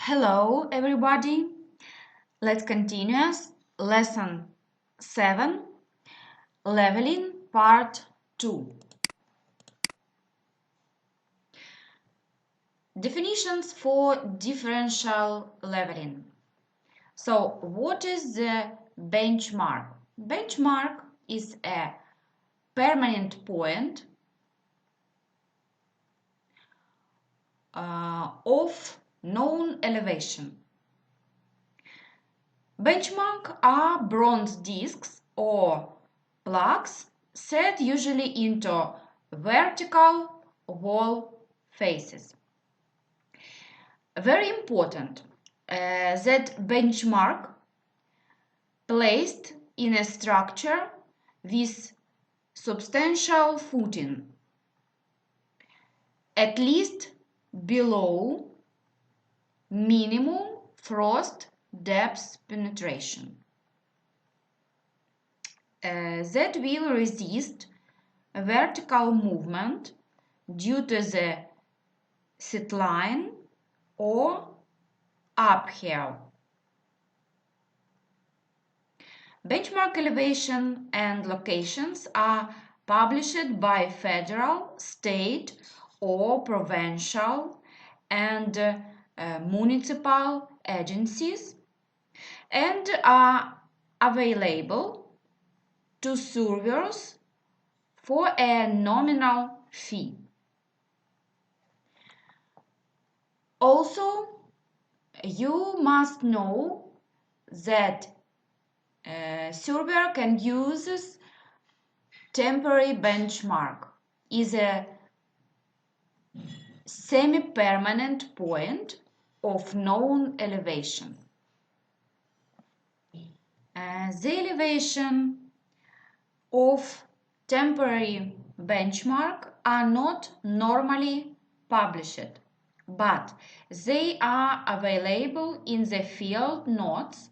Hello everybody, let's continue lesson 7, leveling part 2. Definitions for differential leveling. So what is the benchmark? Benchmark is a permanent point of known elevation. Benchmark are bronze discs or plugs set usually into vertical wall faces. Very important that benchmark placed in a structure with substantial footing, at least below minimum frost depth penetration. That will resist vertical movement due to the setline or uphill. Benchmark elevation and locations are published by federal, state or provincial and municipal agencies and are available to surveyors for a nominal fee. Also, you must know that surveyor can use temporary benchmark is a semi-permanent point of known elevation. The elevation of temporary benchmark are not normally published, but they are available in the field notes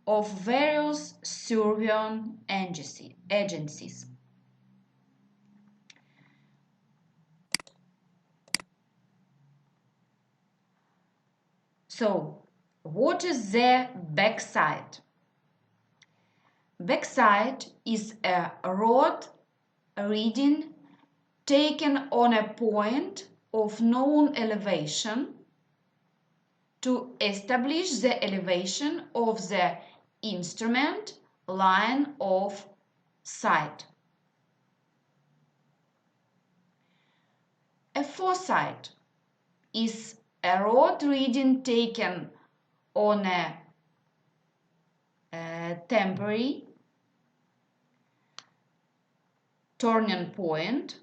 of various surveying agencies. So, what is the backside? Backside is a rod reading taken on a point of known elevation to establish the elevation of the instrument line of sight. A foresight is a rod reading taken on a temporary turning point,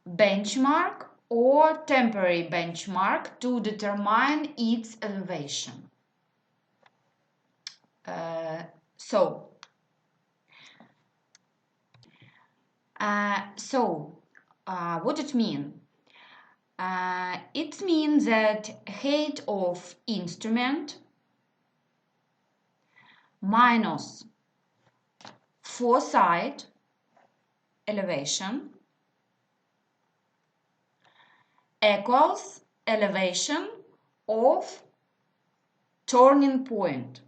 benchmark or temporary benchmark to determine its elevation. What it means? It means that height of instrument minus foresight elevation equals elevation of turning point.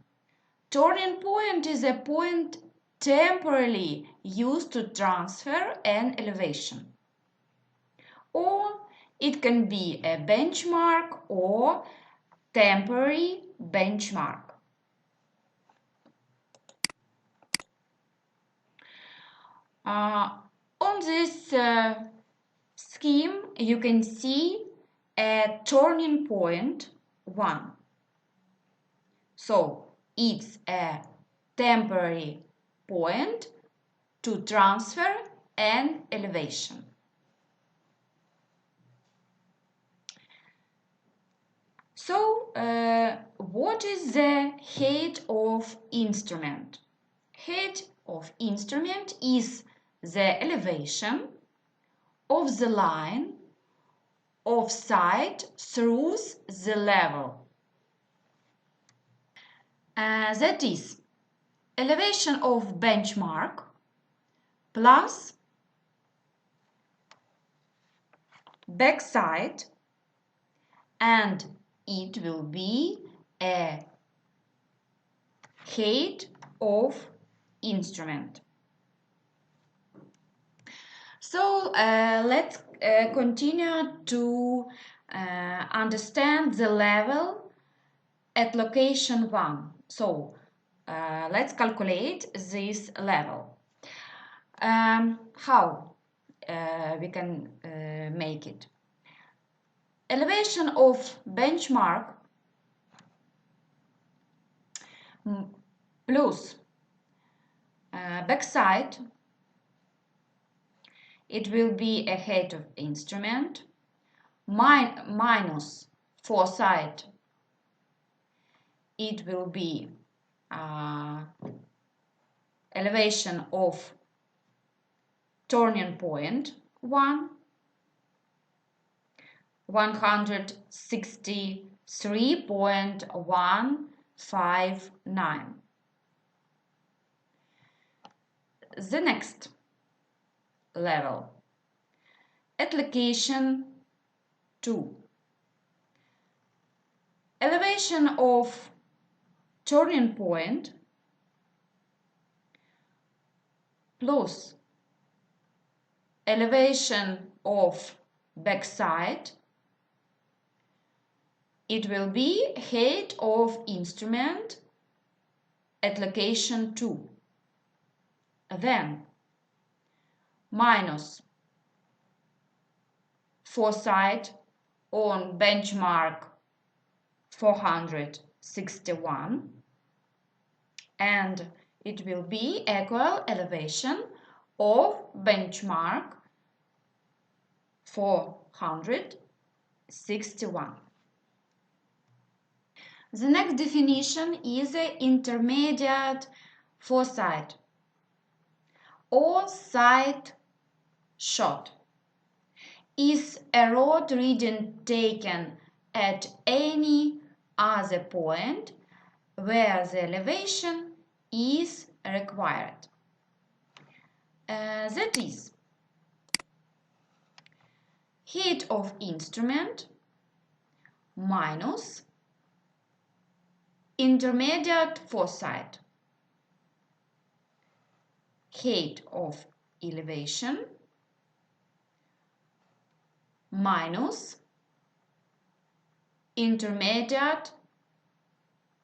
Turning point is a point temporarily used to transfer an elevation. Or it can be a benchmark or temporary benchmark. On this scheme, you can see a turning point 1. So, it's a temporary point to transfer an elevation. So, what is the height of instrument? Height of instrument is the elevation of the line of sight through the level. That is elevation of benchmark plus backside and it will be a height of instrument. So let's continue to understand the level at location 1. So let's calculate this level. How we can make it? Elevation of benchmark plus backside, it will be a height of instrument, minus foresight, it will be elevation of turning point 163.159. The next level at location 2. Elevation of turning point plus elevation of backside, it will be height of instrument at location 2. Then minus foresight on benchmark 461, and it will be equal elevation of benchmark 461. The next definition is the intermediate foresight or side shot. Is a road reading taken at any other point where the elevation is required? That is, height of instrument minus intermediate foresight, height of elevation minus intermediate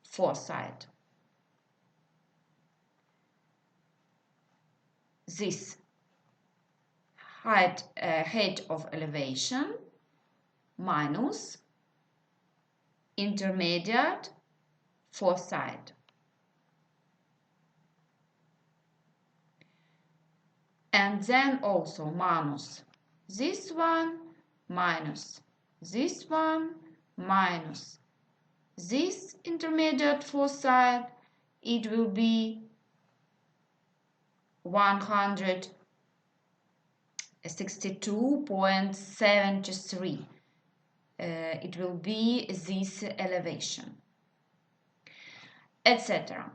foresight. This height of elevation minus intermediate foresight. And then also minus this one, minus this one, minus this intermediate foresight, it will be 162.73. It will be this elevation, etc.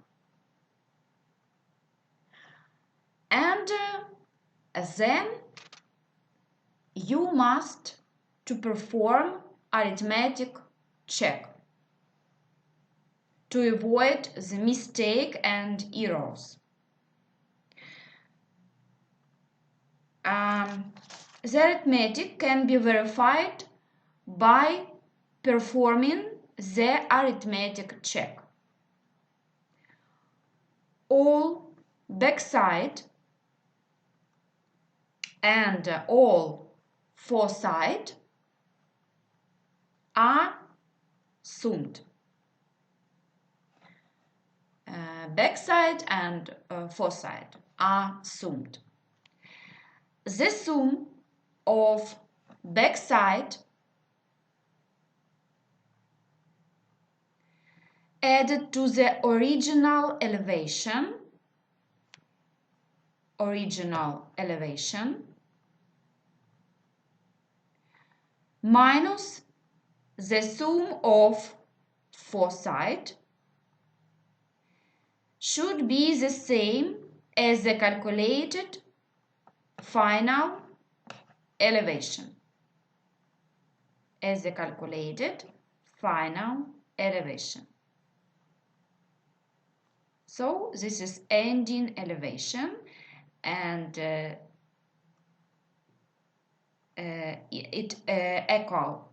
And then you must to perform arithmetic check to avoid the mistake and errors. The arithmetic can be verified by performing the arithmetic check. All backside and all foresight are summed. Backside and foresight are summed. The sum of backside added to the original elevation minus the sum of foresight should be the same as the calculated final elevation. final elevation. So this is ending elevation, and it equal.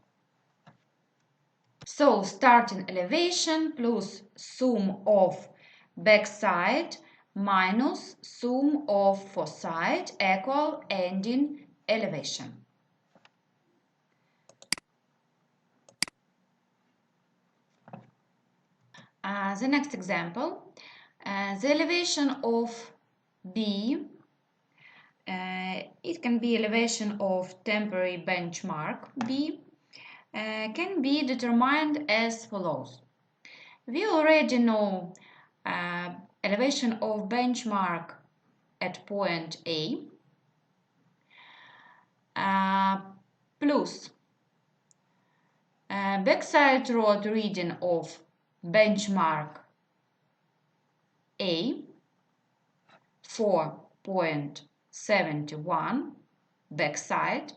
So starting elevation plus sum of backside minus sum of foresight equal ending elevation. The next example, the elevation of B, it can be elevation of temporary benchmark B, can be determined as follows. We already know elevation of benchmark at point A plus backside road reading of benchmark A 4.71 backside,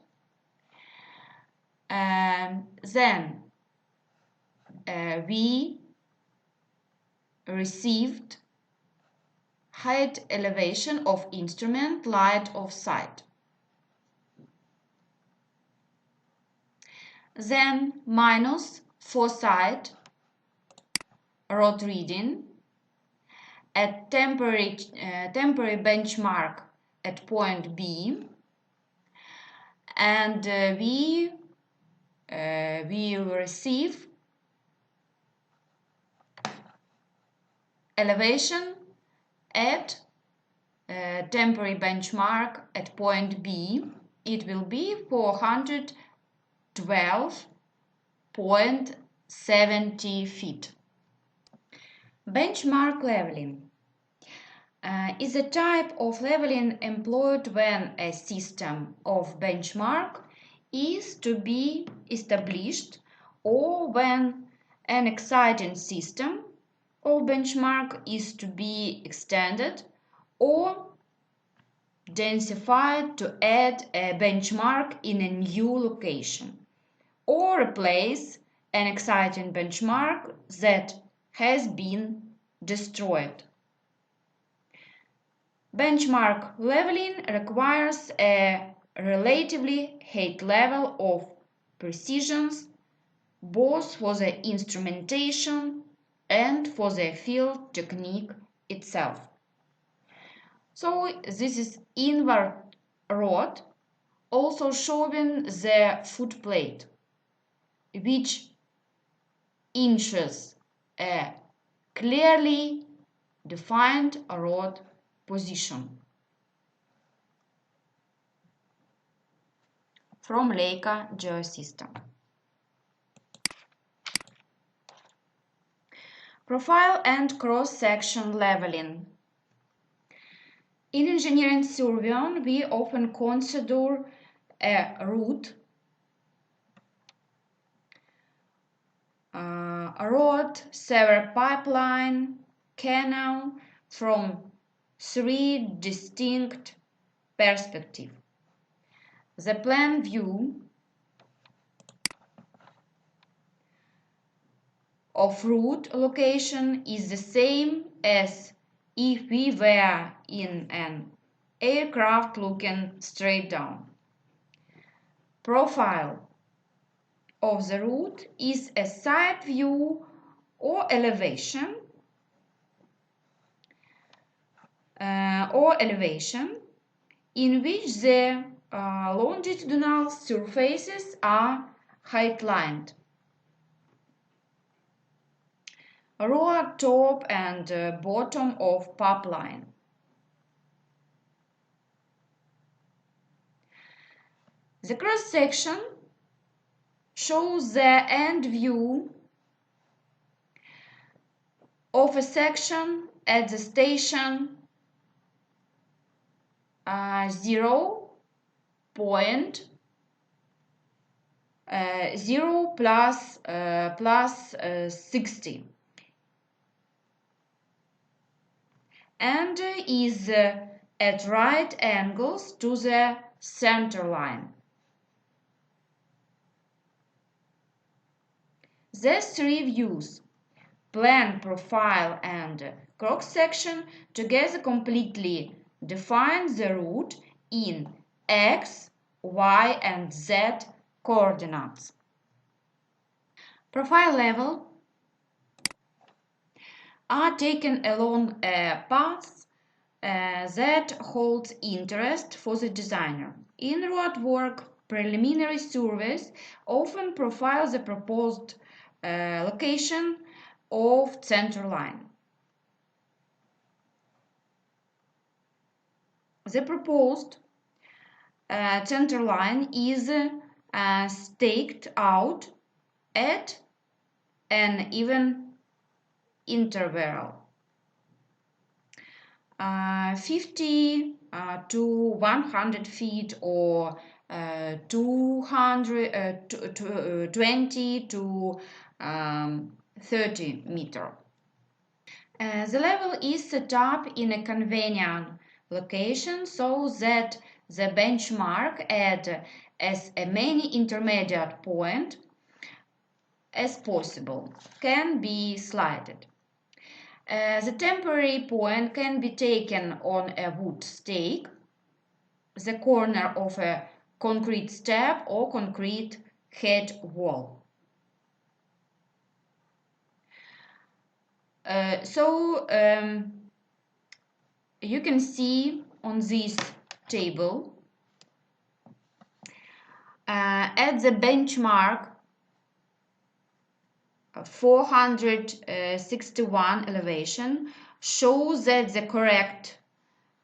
and then we received height elevation of instrument light of sight. Then minus foresight rod reading at temporary benchmark at point B, and we will receive elevation at temporary benchmark at point B. It will be 412.70 feet. Benchmark leveling is a type of leveling employed when a system of benchmark is to be established, or when an existing system of benchmark is to be extended or densified to add a benchmark in a new location, or replace an existing benchmark that has been destroyed. Benchmark leveling requires a relatively high level of precision both for the instrumentation and for the field technique itself. So this is inward rod, also showing the footplate, which ensures a clearly defined rod position. From Leica Geosystem. Profile and cross-section leveling. In engineering surveying, we often consider a route, a road, sewer pipeline, canal from three distinct perspectives. The plan view of route location is the same as if we were in an aircraft looking straight down. Profile of the route is a side view or elevation in which the longitudinal surfaces are height-lined. Row top and bottom of pipeline. The cross-section shows the end view of a section at the station 0.0 plus 60 and is at right angles to the center line. The three views, plan, profile, and cross-section, together completely define the route in x, y, and z coordinates. Profile level are taken along a path that holds interest for the designer. In roadwork, preliminary surveys often profile the proposed location of center line. The proposed center line is staked out at an even interval. 50 to 100 feet or 220 to 30 meter. The level is set up in a convenient location so that the benchmark at as many intermediate point as possible can be slided. The temporary point can be taken on a wood stake, the corner of a concrete step or concrete head wall. You can see on this table at the benchmark 461 elevation shows that the correct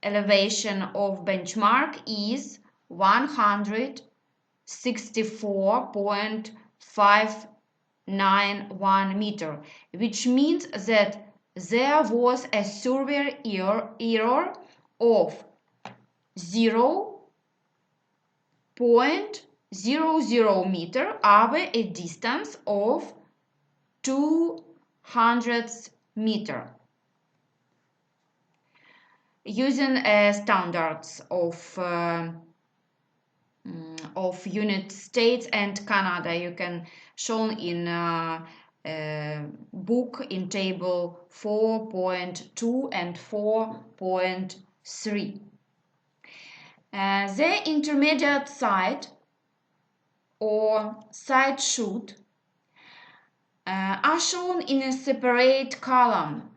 elevation of benchmark is 164.591 meter, which means that there was a survey error of 0.00 meter over a distance of 200 meter. Using standards of United States and Canada, you can shown in book in table 4.2 and 4.3. The intermediate side or side shoot are shown in a separate column.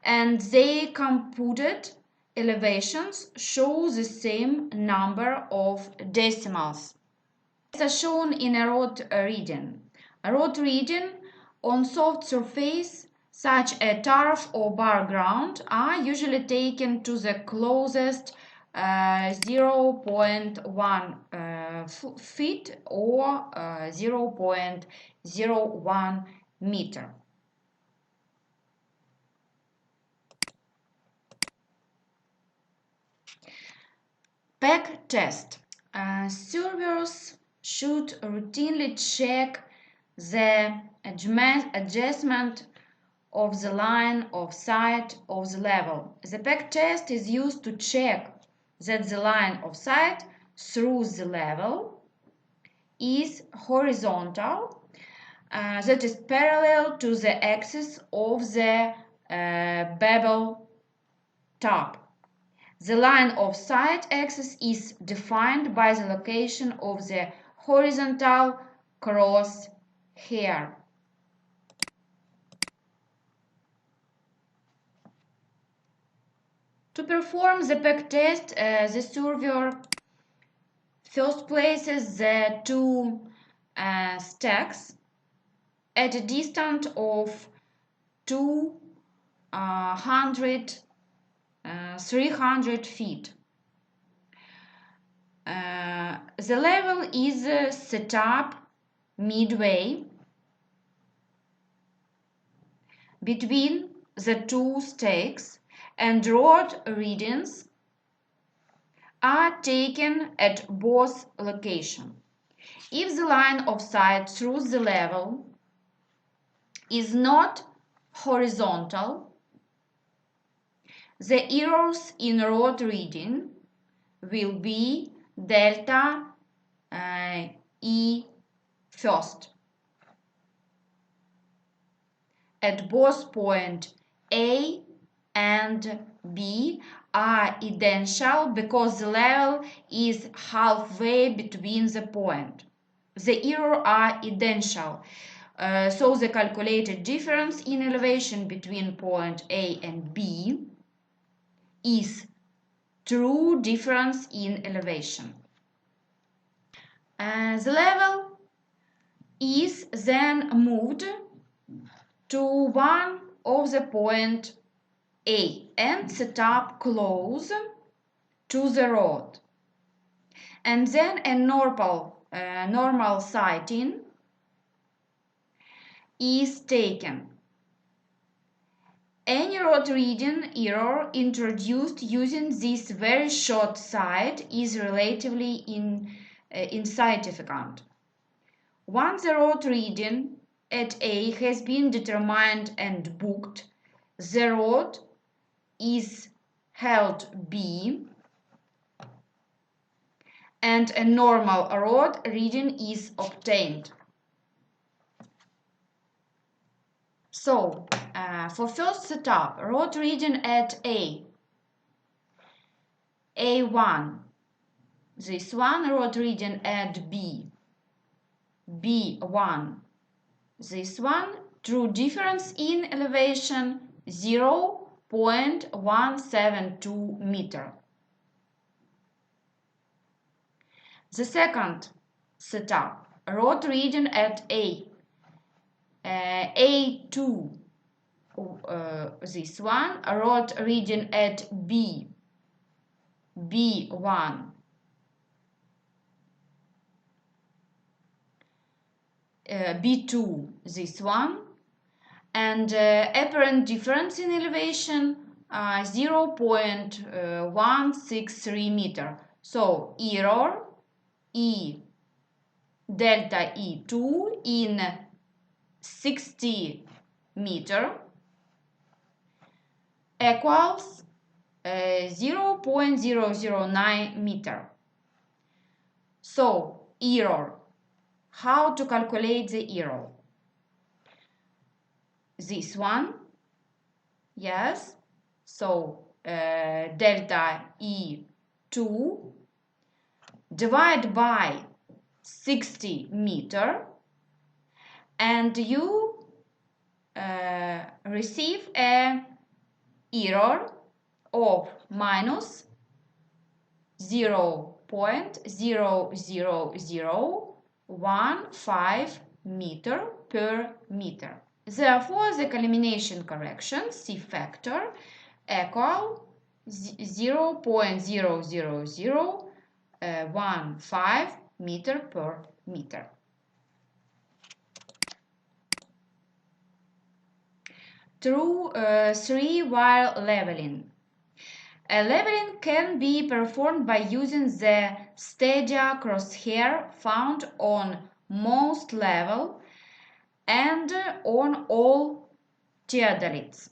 And they computed elevations show the same number of decimals. As are shown in a road reading. A road reading on soft surface such as turf or bare ground are usually taken to the closest 0.1 feet or 0.01 meter. Peg test. Surveyors should routinely check the adjustment of the line of sight of the level. The peg test is used to check that the line of sight through the level is horizontal, that is parallel to the axis of the bevel top. The line of sight axis is defined by the location of the horizontal cross hair. To perform the peg test, the surveyor first places the two stacks at a distance of 300 feet. The level is set up midway between the two stakes, and road readings are taken at both locations. If the line of sight through the level is not horizontal, the errors in road reading will be delta E First, at both point A and B are idential because the level is halfway between the point. The errors are idential, so the calculated difference in elevation between point A and B is true difference in elevation. The level is then moved to one of the point A and set up close to the road. And then a normal sighting is taken. Any road reading error introduced using this very short sight is relatively insignificant. Once the road reading at A has been determined and booked, the road is held B and a normal road reading is obtained. So, for first setup, road reading at A1, this one, road reading at B, B1, this one, true difference in elevation 0.172 meter. The second setup, road reading at A2, this one, road reading at B1, B2, this one, and apparent difference in elevation 0.163 meter. So error E delta E2 in 60 meter equals 0.009 meter. So error, how to calculate the error? This one, yes, so delta E2 divide by 60 meter and you receive a error of minus 0.00015 meter per meter. Therefore, the elimination correction C factor equal 0.00015 meter per meter. Through 3-wire leveling. Leveling can be performed by using the stadia crosshair found on most level and on all theodolites.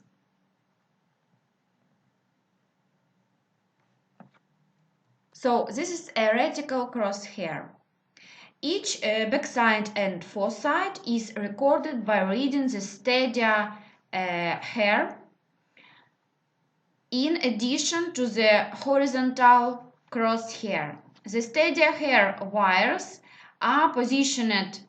So this is a reticle crosshair. Each backside and foresight is recorded by reading the stadia hair in addition to the horizontal crosshair. The stadia hair wires are positioned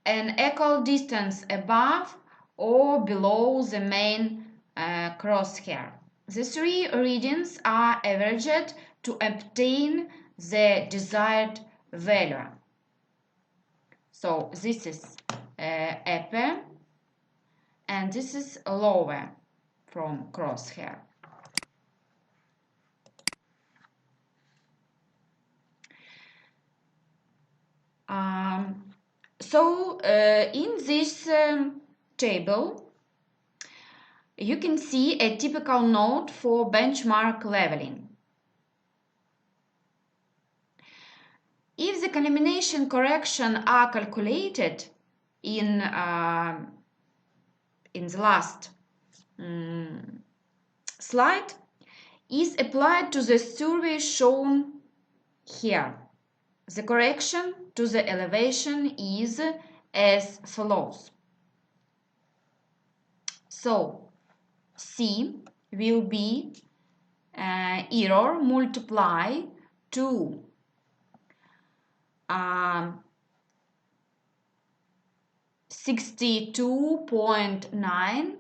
an equal distance above or below the main crosshair. The three readings are averaged to obtain the desired value. So this is upper and this is lower from crosshair. In this table, you can see a typical node for benchmark leveling. If the elimination correction are calculated in the last slide, is applied to the survey shown here. the correction to the elevation is as follows. So C will be error multiply to 62.9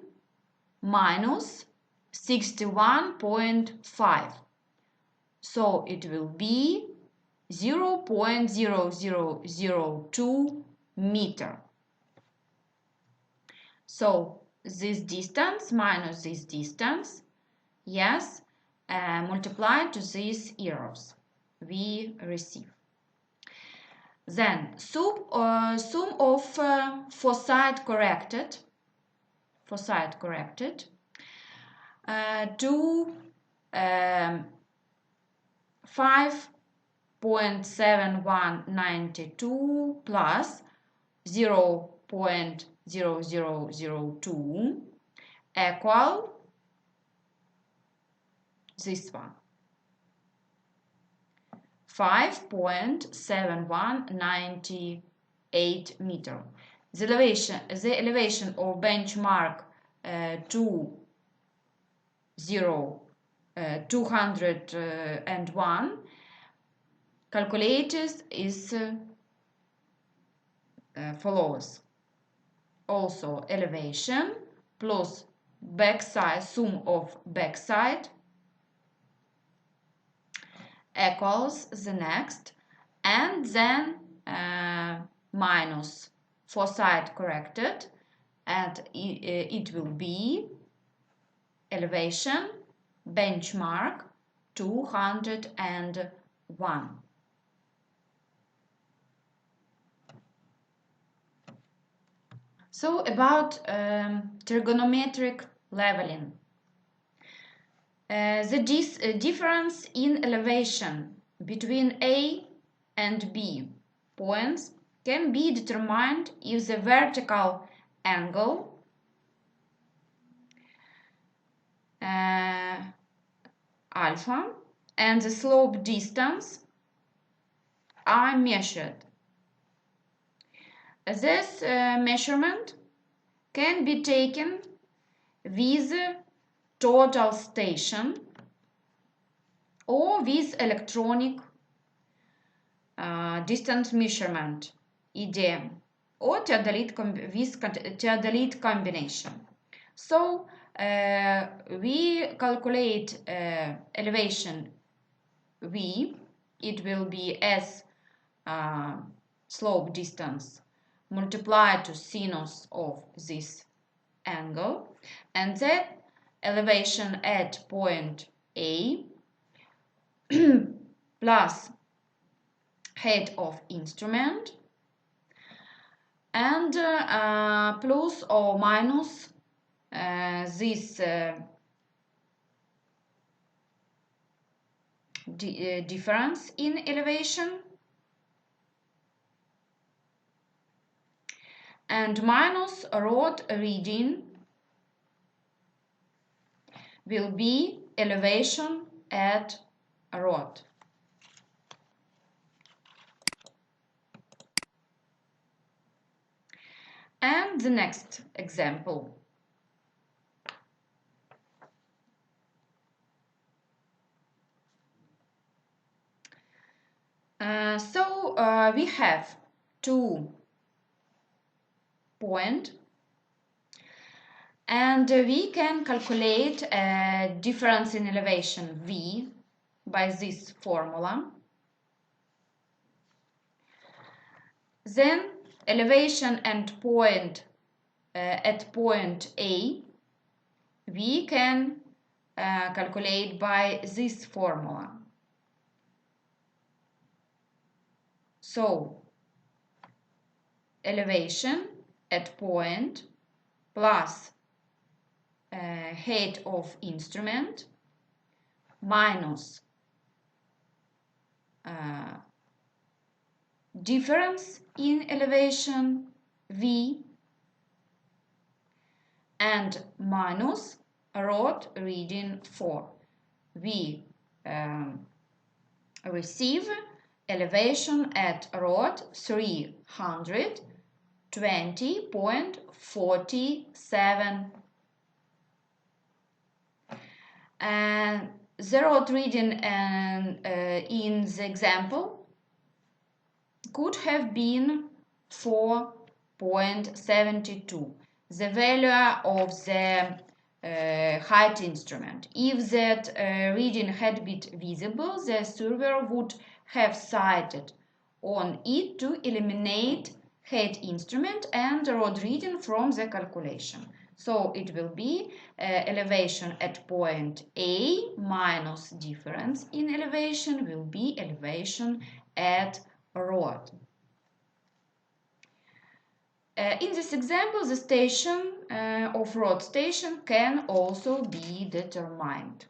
minus 61.5. So it will be 0.0002 meter. So this distance minus this distance, yes, multiplied to these errors we receive. Then sum of foresight corrected to 5.7192 plus 0.0002 equal this one, 5.7198 meter. The elevation of benchmark 201 calculated is follows. Also elevation plus backside, sum of backside equals the next, and then minus foresight corrected, and it will be elevation benchmark 201. So about trigonometric leveling. The difference in elevation between A and B points can be determined if the vertical angle alpha and the slope distance are measured. This measurement can be taken with total station or with electronic distance measurement (EDM) or with theodolite combination. So we calculate elevation V. It will be as slope distance multiplied to sinus of this angle, and that elevation at point A plus head of instrument and plus or minus this difference in elevation, and minus rod reading will be elevation at rod. And the next example. We have 2 points, and we can calculate a difference in elevation V by this formula. Then elevation and point at point A we can calculate by this formula. So elevation at point plus head of instrument minus difference in elevation V and minus rod reading 4. We receive elevation at road 320.47. And the road reading in the example could have been 4.72, the value of the height instrument. If that reading had been visible, the surveyor would have sighted on it to eliminate height instrument and road reading from the calculation. So it will be elevation at point A minus difference in elevation will be elevation at road. In this example, the station of road station can also be determined.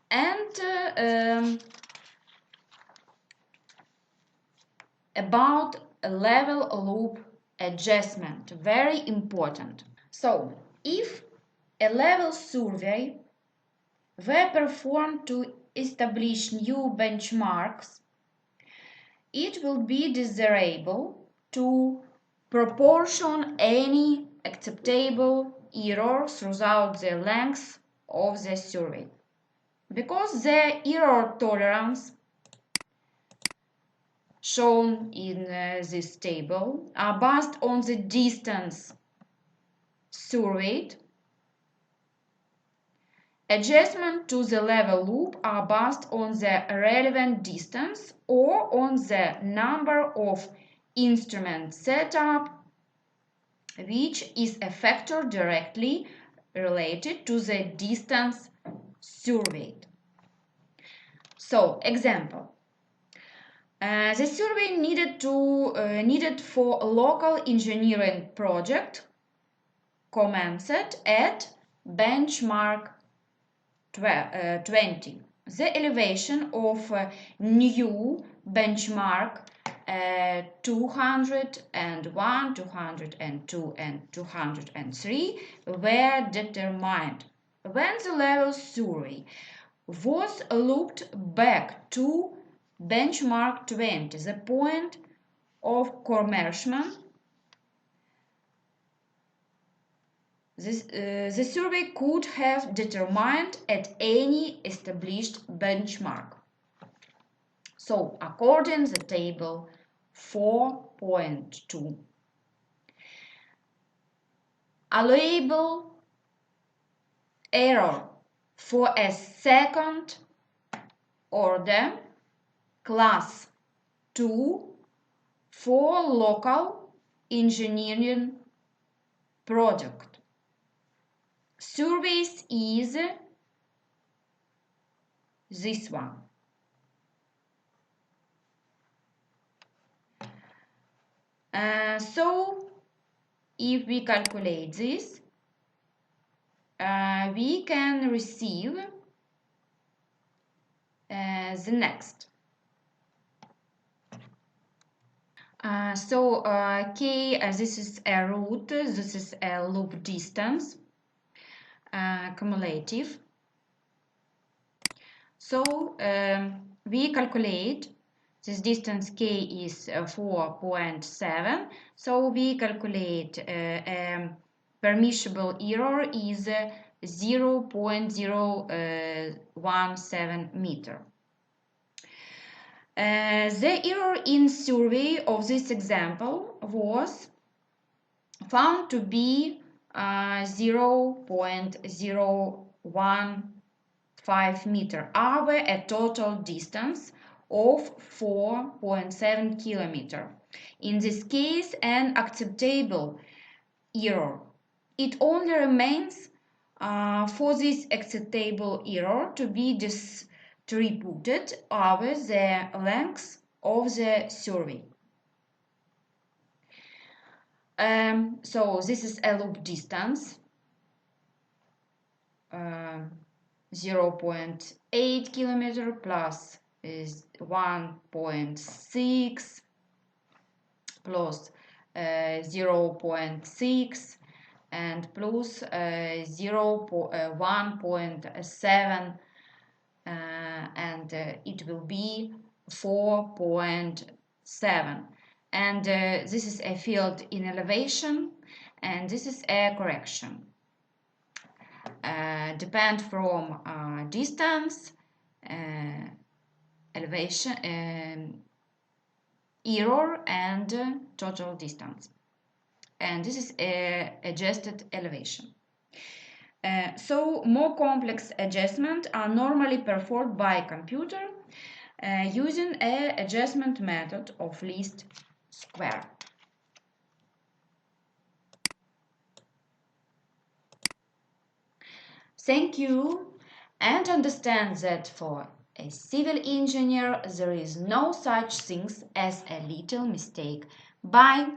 And about a level loop adjustment, very important. So, if a level survey were performed to establish new benchmarks, it will be desirable to proportion any acceptable error throughout the length of the survey, because the error tolerance shown in this table are based on the distance surveyed. Adjustment to the level loop are based on the relevant distance or on the number of instruments set up, which is a factor directly related to the distance surveyed. So, example. The survey needed for a local engineering project commenced at benchmark 20. The elevation of new benchmark 201, 202 and 203 were determined when the level survey was looked back to benchmark 20, the point of commencement. The survey could have determined at any established benchmark. So, according to the table 4.2, allowable error for a second order class 2 for local engineering project surveys is this one. So if we calculate this, we can receive the next. K, this is a route, this is a loop distance, cumulative. So we calculate this distance K is 4.7. So we calculate permissible error is 0.017 meter. The error in survey of this example was found to be 0.015 meter over a total distance of 4.7 kilometer. In this case, an acceptable error. It only remains for this acceptable error to be distributed over the length of the survey. So this is a loop distance, 0.8 kilometer plus is 1.6 plus 0.6 and plus 1.7 and it will be 4.7. And this is a field in elevation, and this is a correction. Depend from distance, elevation, error, and total distance. And this is adjusted elevation. So more complex adjustments are normally performed by computer using an adjustment method of least square. Thank you, and understand that for a civil engineer there is no such things as a little mistake. Bye.